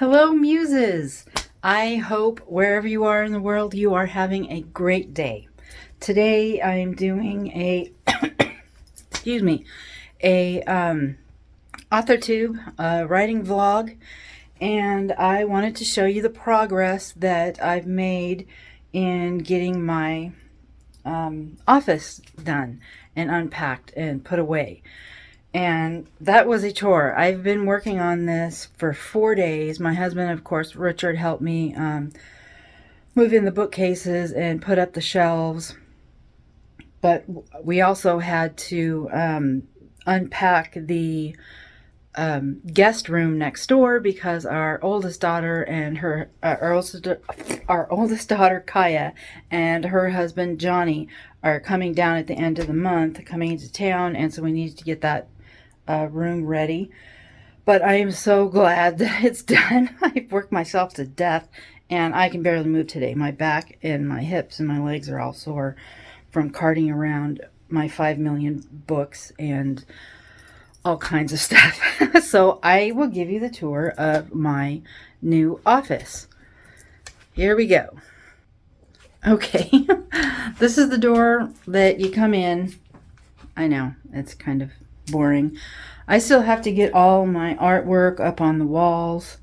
Hello, muses. I hope wherever you are in the world, you are having a great day. Today, I'm doing a, excuse me, a AuthorTube writing vlog, and I wanted to show you the progress that I've made in getting my office done and unpacked and put away. And that was a chore. I've been working on this for 4 days. My husband, of course, Richard, helped me move in the bookcases and put up the shelves. But we also had to unpack the guest room next door because our oldest daughter and our oldest daughter Kaya and her husband Johnny are coming down at the end of the month, coming into town, and so we needed to get that room ready. But I am so glad that it's done. I've worked myself to death and I can barely move today. My back and my hips and my legs are all sore from carting around my 5 million books and all kinds of stuff. So I will give you the tour of my new office. Here we go. Okay, this is the door that you come in. I know, it's kind of boring. I still have to get all my artwork up on the walls.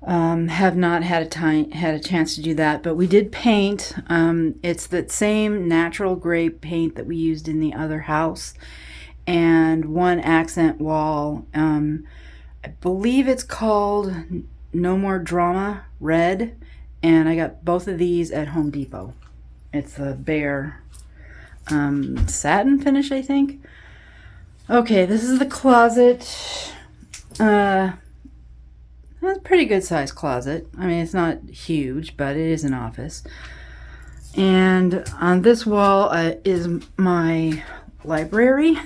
Have not had a chance to do that, but we did paint. It's the same natural gray paint that we used in the other house, and one accent wall. I believe it's called No More Drama Red, and I got both of these at Home Depot. It's a bare satin finish, I think. Okay, this is the closet. It's a pretty good sized closet. I mean, it's not huge, but it is an office. And on this wall is my library.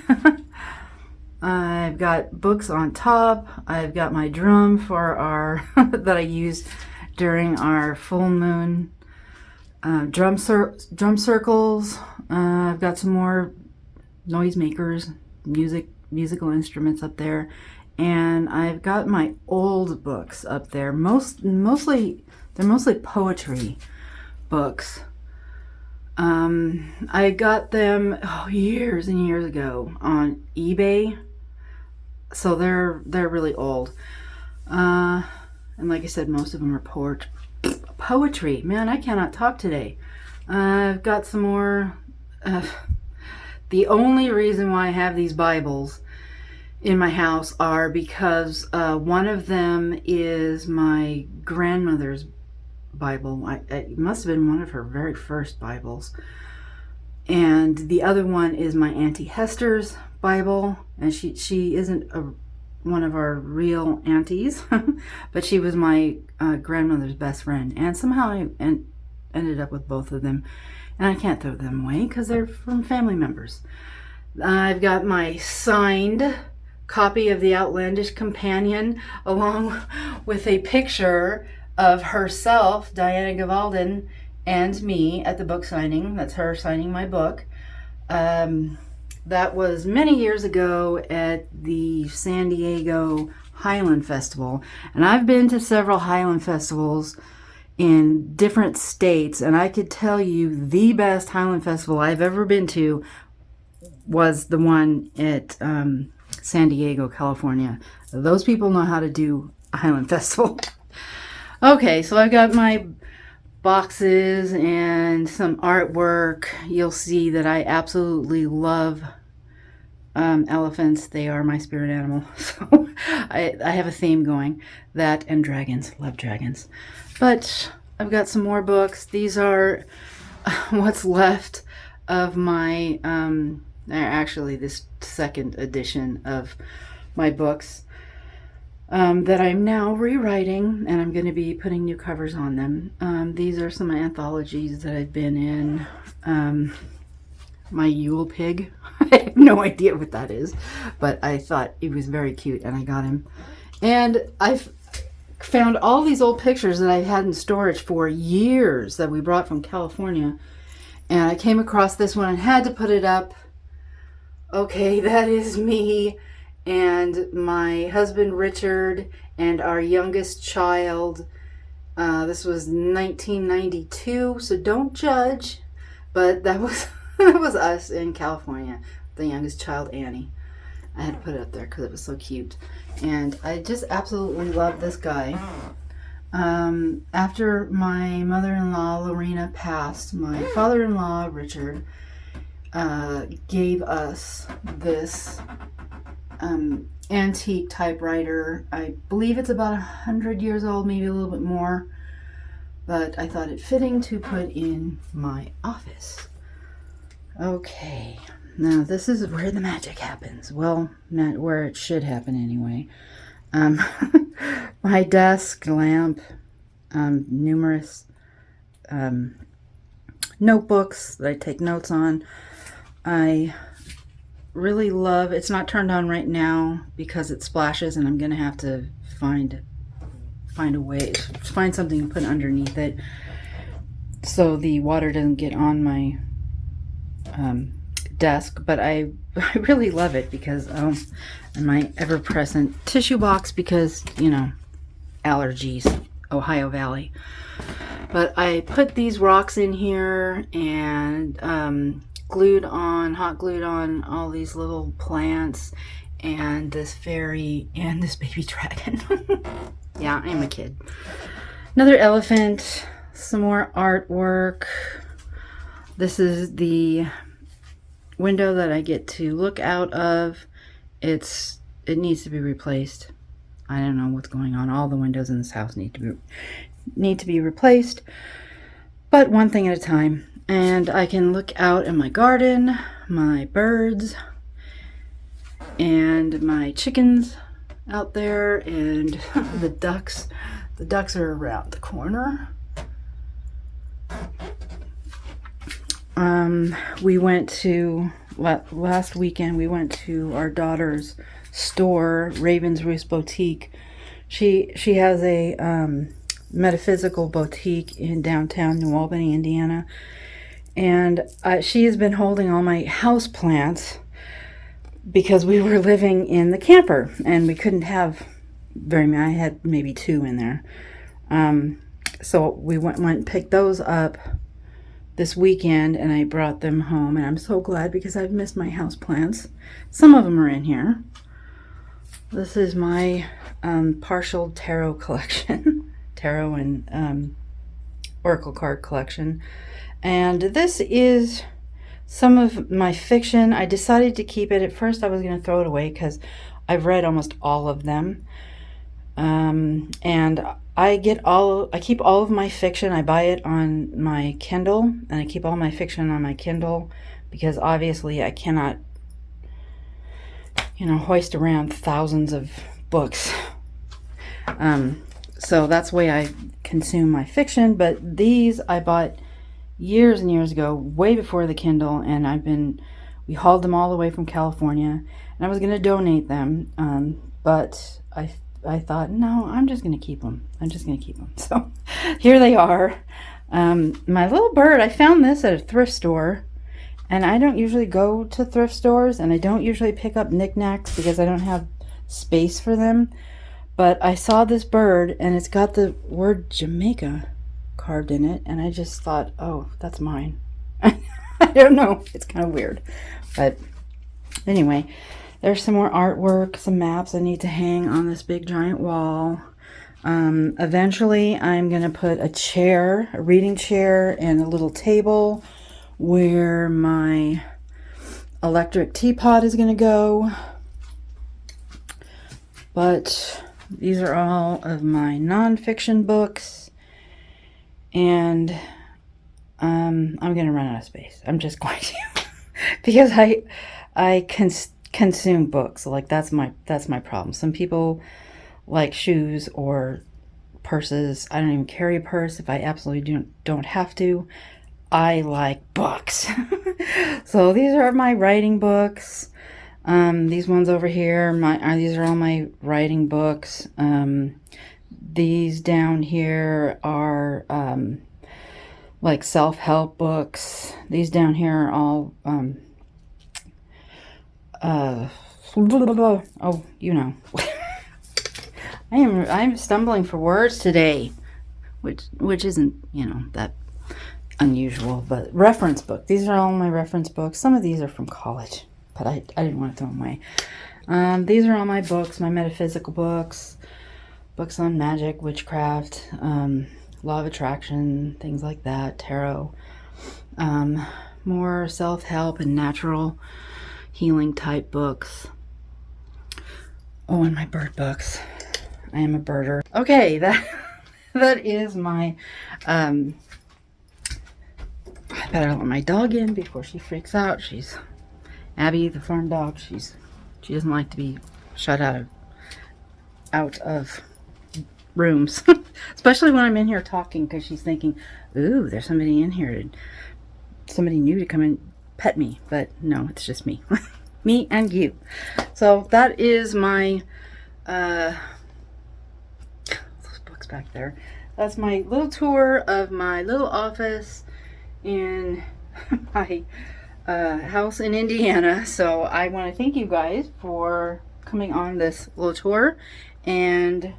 I've got books on top. I've got my drum for our that I use during our full moon drum circles. I've got some more noisemakers, musical instruments up there, and I've got my old books up there. Mostly poetry books. I got them years and years ago on eBay, so they're really old. And like I said, most of them are poetry. Man, I cannot talk today. I've got some more. The only reason why I have these Bibles in my house are because one of them is my grandmother's Bible. It must have been one of her very first Bibles. And the other one is my Auntie Hester's Bible. And she isn't one of our real aunties, but she was my grandmother's best friend. And somehow I ended up with both of them. And I can't throw them away because they're from family members. I've got my signed copy of The Outlandish Companion, along with a picture of herself, Diana Gavaldin, and me at the book signing. That's her signing my book. That was many years ago at the San Diego Highland Festival. And I've been to several Highland Festivals in different states, and I could tell you the best Highland Festival I've ever been to was the one at San Diego, California. Those people know how to do a Highland Festival. Okay, so I've got my boxes and some artwork. You'll see that I absolutely love elephants. They are my spirit animal. So I have a theme going. That and dragons. Love dragons. But I've got some more books. These are what's left of my, actually this second edition of my books that I'm now rewriting, and I'm going to be putting new covers on them. These are some anthologies that I've been in. My Yule Pig. I have no idea what that is, but I thought he was very cute and I got him. And I've found all these old pictures that I've had in storage for years that we brought from California, and I came across this one and had to put it up. Okay, that is me and my husband Richard and our youngest child. This was 1992, so don't judge, but that was that was us in California. The youngest child, Annie. I had to put it up there because it was so cute, and I just absolutely love this guy. After my mother-in-law Lorena passed, my father-in-law Richard gave us this antique typewriter. I believe it's about 100 years old, maybe a little bit more, but I thought it fitting to put in my office. Okay, now this is where the magic happens. Well, not where it should happen anyway. My desk lamp, numerous notebooks that I take notes on. I really love, it's not turned on right now because it splashes, and I'm gonna have to find a way, find something to put underneath it so the water doesn't get on my desk. But I really love it because and my ever-present tissue box, because allergies, Ohio Valley. But I put these rocks in here and hot glued on all these little plants and this fairy and this baby dragon. Yeah, I'm a kid. Another elephant, some more artwork. This is the window that I get to look out of. It needs to be replaced. I don't know what's going on. All the windows in this house need to be replaced, but one thing at a time. And I can look out in my garden, my birds, and my chickens out there, and the ducks. The ducks are around the corner. Last weekend we went to our daughter's store, Raven's Roost Boutique. She has a metaphysical boutique in downtown New Albany, Indiana, and she has been holding all my house plants because we were living in the camper and we couldn't have very many. I had maybe 2 in there, so we went and picked those up this weekend, and I brought them home, and I'm so glad because I've missed my house plants. Some of them are in here. This is my partial tarot collection, tarot and oracle card collection, and this is some of my fiction. I decided to keep it. At first I was going to throw it away because I've read almost all of them, and I keep all of my fiction. I buy it on my Kindle, and I keep all my fiction on my Kindle because obviously I cannot hoist around thousands of books. So that's the way I consume my fiction. But these I bought years and years ago, way before the Kindle, and we hauled them all the way from California, and I was going to donate them, but I thought, no, I'm just going to keep them. So here they are. My little bird, I found this at a thrift store, and I don't usually go to thrift stores, and I don't usually pick up knickknacks because I don't have space for them. But I saw this bird, and it's got the word Jamaica carved in it, and I just thought, oh, that's mine. I don't know. It's kind of weird. But anyway, there's some more artwork, some maps I need to hang on this big giant wall. Eventually, I'm going to put a reading chair, and a little table where my electric teapot is going to go. But these are all of my nonfiction books, and I'm going to run out of space. I'm just going to because I consume books. Like that's my problem. Some people like shoes or purses. I don't even carry a purse if I absolutely don't have to. I like books. So these are my writing books. These ones over here, these are all my writing books. These down here are like self-help books. These down here are all Oh, you know. I'm stumbling for words today, which isn't, that unusual, but reference book. These are all my reference books. Some of these are from college, but I didn't want to throw them away. These are all my books, my metaphysical books, books on magic, witchcraft, law of attraction, things like that, tarot, more self-help and natural healing type books. Oh, and my bird books. I am a birder. Okay, that is my, I better let my dog in before she freaks out. She's Abby, the farm dog. She doesn't like to be shut out of rooms, especially when I'm in here talking, because she's thinking, ooh, there's somebody in here, somebody new to come and pet me. But no, it's just me. Me and you. So that is my those books back there. That's my little tour of my little office in my house in Indiana. So I want to thank you guys for coming on this little tour, and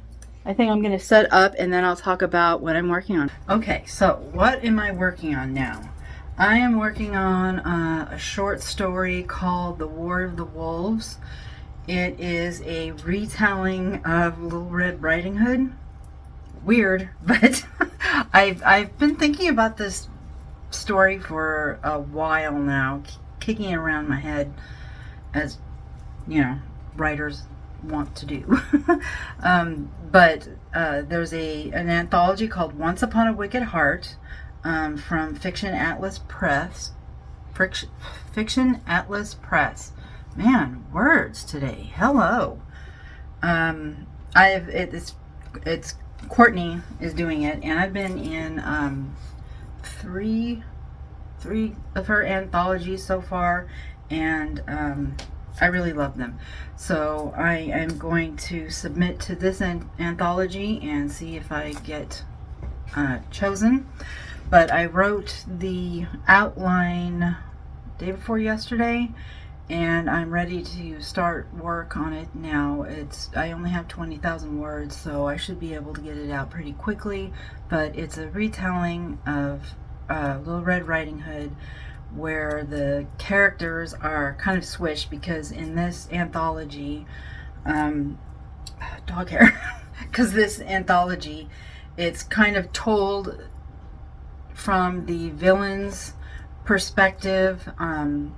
I think I'm going to set up and then I'll talk about what I'm working on. Okay, so what am I working on now? I am working on a short story called The War of the Wolves. It is a retelling of Little Red Riding Hood. Weird, but I've been thinking about this story for a while now, kicking it around my head, as writers want to do. But there's an anthology called Once Upon a Wicked Heart, from Fiction Atlas Press. Fiction Atlas Press. Man, words today. Hello. It's Courtney is doing it, and I've been in three of her anthologies so far, and I really love them. So I am going to submit to this anthology and see if I get chosen. But I wrote the outline day before yesterday, and I'm ready to start work on it now. I only have 20,000 words, so I should be able to get it out pretty quickly. But it's a retelling of Little Red Riding Hood, where the characters are kind of switched, because in this anthology, dog hair, because this anthology, it's kind of told from the villain's perspective, and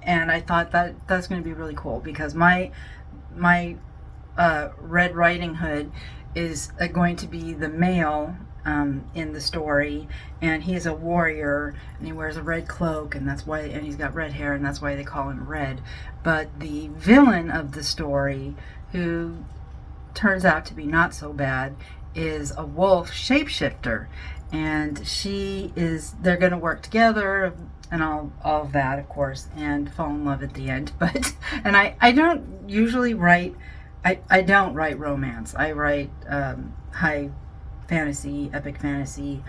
I thought that's going to be really cool, because my Red Riding Hood is going to be the male in the story, and he's a warrior, and he wears a red cloak, and he's got red hair, and that's why they call him Red. But the villain of the story, who turns out to be not so bad, is a wolf shapeshifter, and they're going to work together and all of that, of course, and fall in love at the end. But and I don't usually write, I don't write romance. I write high fantasy, epic fantasy,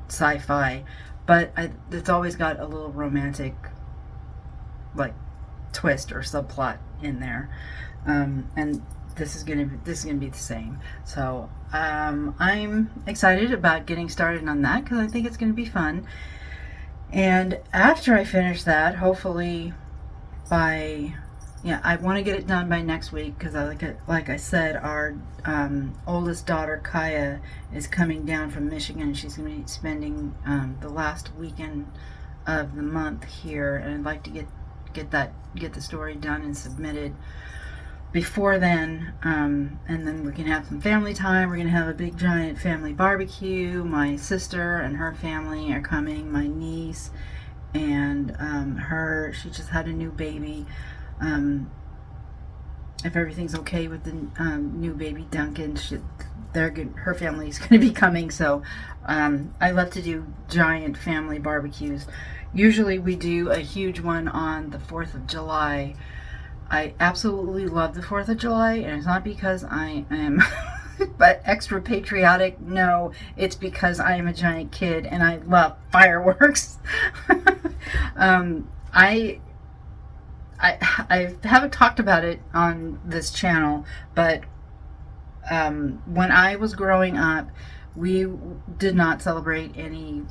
sci-fi, but it's always got a little romantic twist or subplot in there, and this is gonna be the same. So I'm excited about getting started on that, because I think it's gonna be fun. And after I finish that, hopefully I want to get it done by next week, because like I said, our oldest daughter Kaya is coming down from Michigan. She's going to be spending the last weekend of the month here, and I'd like to get the story done and submitted before then, and then we can have some family time. We're going to have a big giant family barbecue. My sister and her family are coming, my niece, and she just had a new baby. If everything's okay with the new baby Duncan, her family's going to be coming. So I love to do giant family barbecues. Usually we do a huge one on the 4th of July. I absolutely love the 4th of July, and it's not because I am but extra patriotic. No, it's because I am a giant kid and I love fireworks. I I haven't talked about it on this channel, but when I was growing up, we did not celebrate any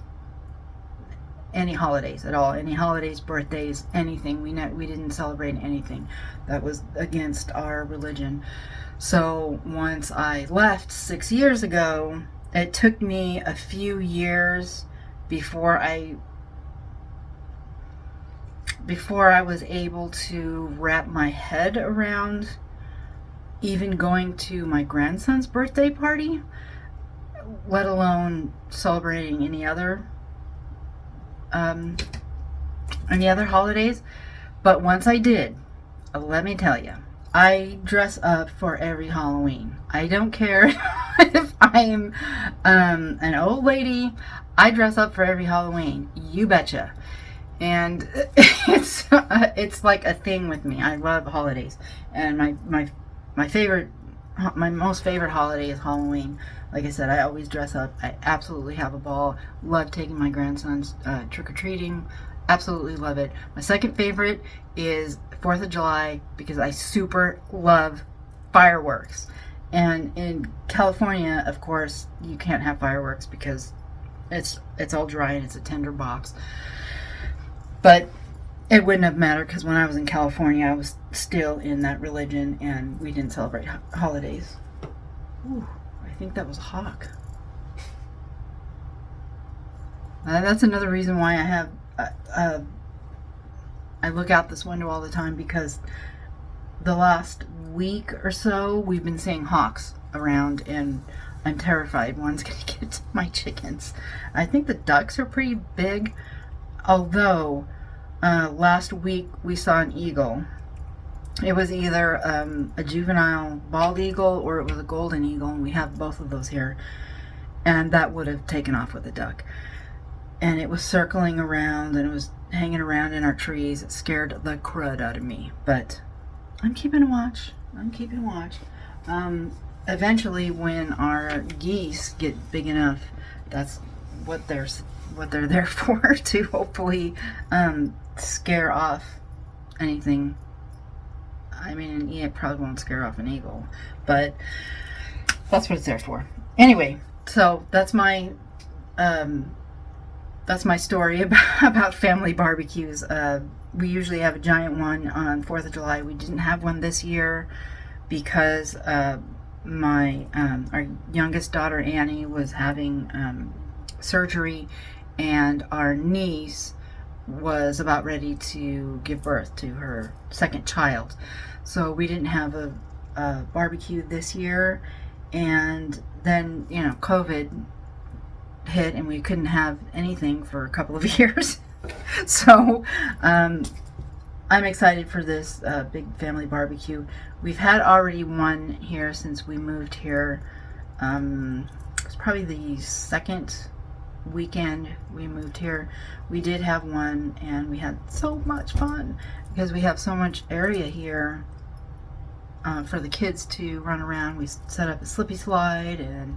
holidays at all. Any holidays, birthdays, anything. We didn't celebrate anything that was against our religion. So once I left 6 years ago, it took me a few years before I was able to wrap my head around even going to my grandson's birthday party, let alone celebrating any other holidays. But once I did, let me tell you, I dress up for every Halloween. I don't care if I'm an old lady. I dress up for every Halloween. You betcha. And it's like a thing with me. I love holidays, and my most favorite holiday is Halloween. Like I said, I always dress up. I absolutely have a ball. Love taking my grandsons trick-or-treating. Absolutely love it. My second favorite is 4th of July, because I super love fireworks. And in California, of course, you can't have fireworks because it's all dry and it's a tinder box. But it wouldn't have mattered, because when I was in California, I was still in that religion, and we didn't celebrate holidays. Ooh, I think that was a hawk. That's another reason why I have I look out this window all the time, because the last week or so we've been seeing hawks around, and I'm terrified one's gonna get to my chickens. I think the ducks are pretty big, although last week we saw an eagle. It was either a juvenile bald eagle or it was a golden eagle, and we have both of those here, and that would have taken off with a duck. And it was circling around, and it was hanging around in our trees. It scared the crud out of me, but I'm keeping watch. Eventually, when our geese get big enough, that's what they're there for, to hopefully scare off anything. I mean, it probably won't scare off an eagle, but that's what it's there for. Anyway, so that's my story about family barbecues. We usually have a giant one on 4th of July. We didn't have one this year because our youngest daughter Annie was having surgery, and our niece was about ready to give birth to her second child. So we didn't have a barbecue this year, and then COVID hit and we couldn't have anything for a couple of years. So I'm excited for this big family barbecue. We've had already one here since we moved here. It's probably the second weekend we moved here. We did have one, and we had so much fun because we have so much area here for the kids to run around. We set up a slippy slide, and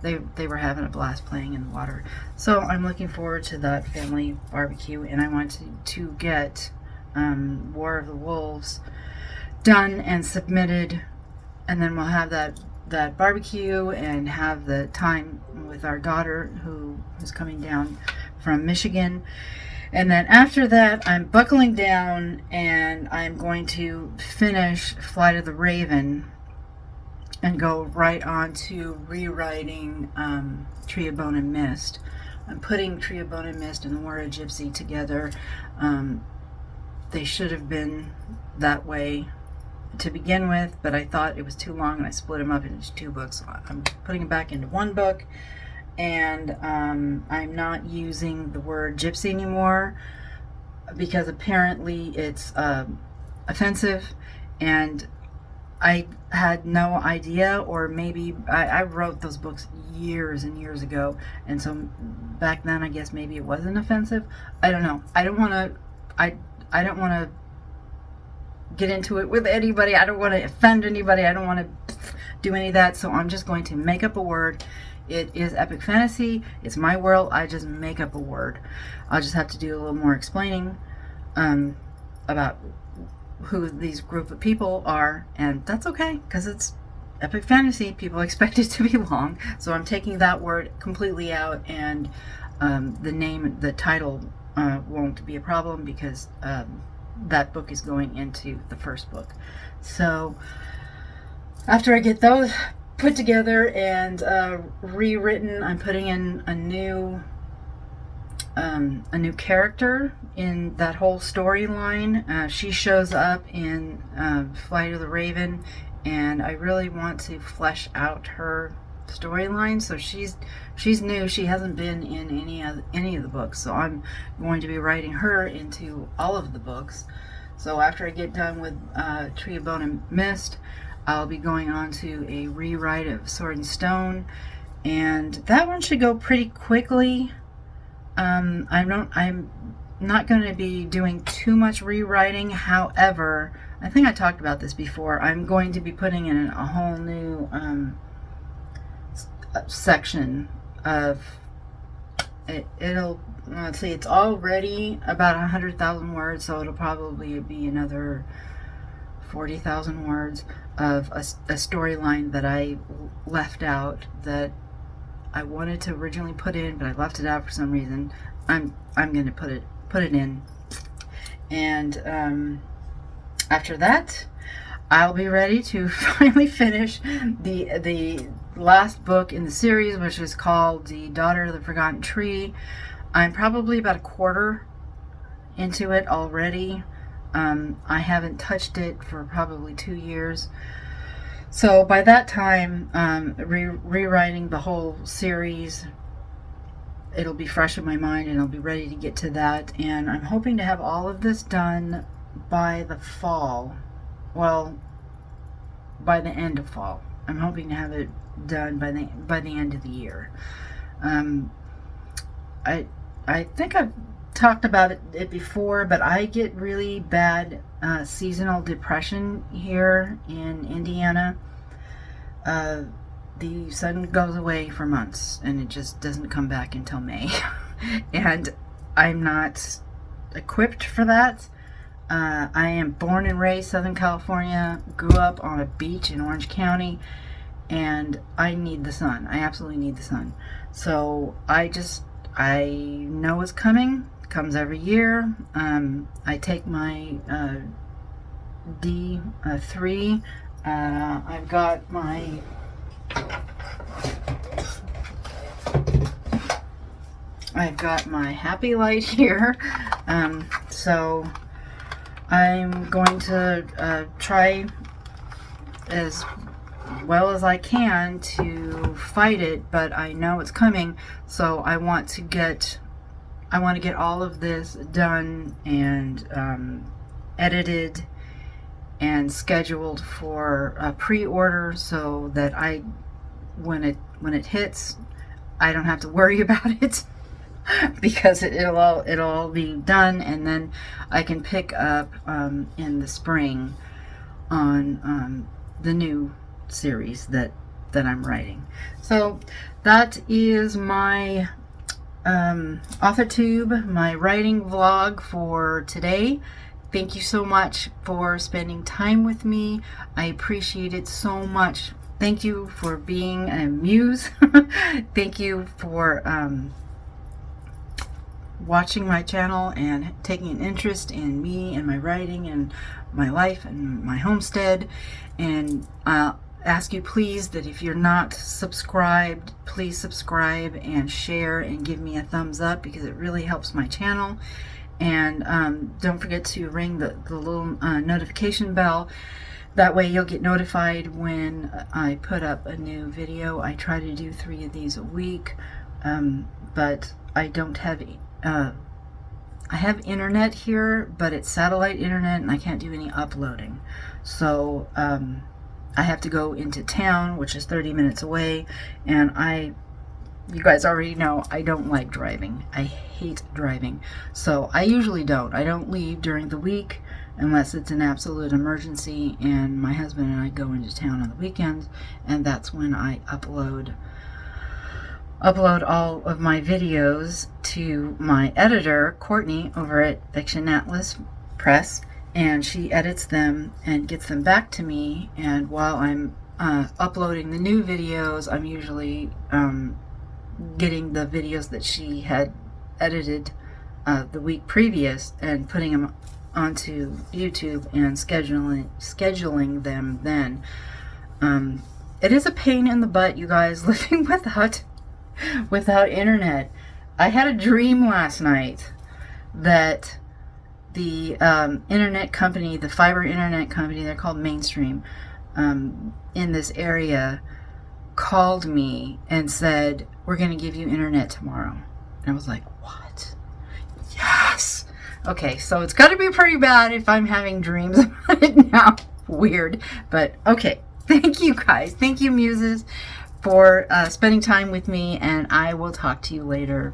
they were having a blast playing in the water. So I'm looking forward to that family barbecue, and I want to get War of the Wolves done and submitted, and then we'll have that barbecue and have the time with our daughter who's coming down from Michigan. And then after that, I'm buckling down, and I'm going to finish Flight of the Raven and go right on to rewriting Tree of Bone and Mist. I'm putting Tree of Bone and Mist and the War of Gypsy together. They should have been that way to begin with, but I thought it was too long, and I split them up into 2 books. So I'm putting them back into 1 book, and I'm not using the word gypsy anymore because apparently it's offensive, and I had no idea, or maybe I wrote those books years and years ago, and so back then I guess maybe it wasn't offensive. I don't know. I don't want to get into it with anybody. I don't want to offend anybody. I don't want to do any of that, so I'm just going to make up a word. It is epic fantasy. It's my world. I just make up a word. I'll just have to do a little more explaining about who these group of people are, and that's okay because it's epic fantasy. People expect it to be long, so I'm taking that word completely out, and the title won't be a problem because that book is going into the first book. So after I get those put together and rewritten, I'm putting in a new character in that whole storyline. She shows up in Flight of the Raven, and I really want to flesh out her storyline. So she's new. She hasn't been in any of the books, so I'm going to be writing her into all of the books. So after I get done with Tree of Bone and Mist, I'll be going on to a rewrite of Sword and Stone, and that one should go pretty quickly. I'm not going to be doing too much rewriting. However, I think I talked about this before. I'm going to be putting in a whole new section of it. Let's see, it's already about 100,000 words, so it'll probably be another 40,000 words of a storyline that I left out, that I wanted to originally put in, but I left it out for some reason. I'm going to put it in, and after that, I'll be ready to finally finish the last book in the series, which is called The Daughter of the Forgotten Tree. I'm probably about a quarter into it already. I haven't touched it for probably 2 years. So by that time, rewriting the whole series, it'll be fresh in my mind, and I'll be ready to get to that. And I'm hoping to have all of this done by the fall. Well, by the end of fall. I'm hoping to have it done by the end of the year. I think I've talked about it before, but I get really bad seasonal depression here in Indiana. The sun goes away for months, and it just doesn't come back until May. And I'm not equipped for that. I am born and raised Southern California, grew up on a beach in Orange County, and I need the sun. I absolutely need the sun. So I know it's coming. It comes every year. I take my D3. I've got my happy light here. So I'm going to try as well as I can to fight it, but I know it's coming, so I want to get all of this done and edited and scheduled for a pre-order, so that when it hits, I don't have to worry about it. Because it'll all be done, and then I can pick up in the spring on the new series that I'm writing. So that is my AuthorTube, my writing vlog for today. Thank you so much for spending time with me. I appreciate it so much. Thank you for being a muse. Thank you for watching my channel and taking an interest in me and my writing and my life and my homestead. And I'll ask you please that if you're not subscribed, please subscribe and share and give me a thumbs up, because it really helps my channel. And don't forget to ring the little notification bell. That way you'll get notified when I put up a new video. I try to do 3 of these a week, but I don't have I have internet here, but it's satellite internet, and I can't do any uploading. So I have to go into town, which is 30 minutes away, and you guys already know I don't like driving. I hate driving. So I usually don't. I don't leave during the week unless it's an absolute emergency, and my husband and I go into town on the weekends, and that's when I upload all of my videos to my editor, Courtney, over at Fiction Atlas Press, and she edits them and gets them back to me. And while I'm uploading the new videos, I'm usually getting the videos that she had edited the week previous and putting them onto YouTube and scheduling them then. It is a pain in the butt, you guys, living without internet. I had a dream last night that the internet company, the fiber internet company, they're called Mainstream, in this area, called me and said, we're going to give you internet tomorrow. And I was like, what? Yes! Okay, so it's got to be pretty bad if I'm having dreams about it now. Weird, but okay. Thank you, guys. Thank you, muses, for spending time with me, and I will talk to you later.